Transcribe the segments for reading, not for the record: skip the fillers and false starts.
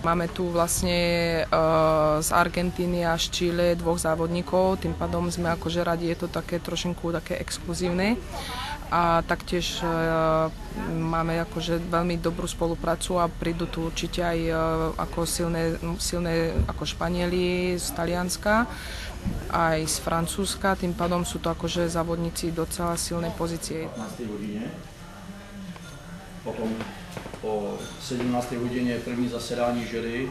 Máme tu vlastne z Argentíny a z Chile 2 závodníkov, tým pádom sme akože radi, je to také trošinku také exkluzívne. A taktiež máme akože veľmi dobrú spoluprácu a prídu tu určite aj ako silné ako Španieli z Talianska, aj z Francúzska, tým pádom sú to akože závodníci docela silné pozície. Potom o 17. hodine je první zasedání jury.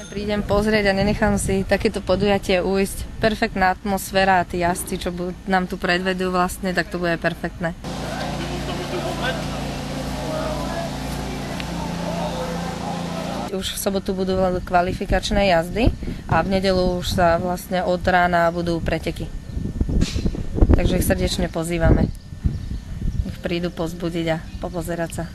Prídem pozrieť a nenechám si takéto podujatie ujsť. Perfektná atmosféra a tí jazdci, čo nám tu predvedú vlastne, tak to bude perfektné. Už v sobotu budú kvalifikačné jazdy a v nedeľu už sa vlastne od rána budú preteky. Takže ich srdečne pozývame. Nech prídu pozbudiť a popozerať sa.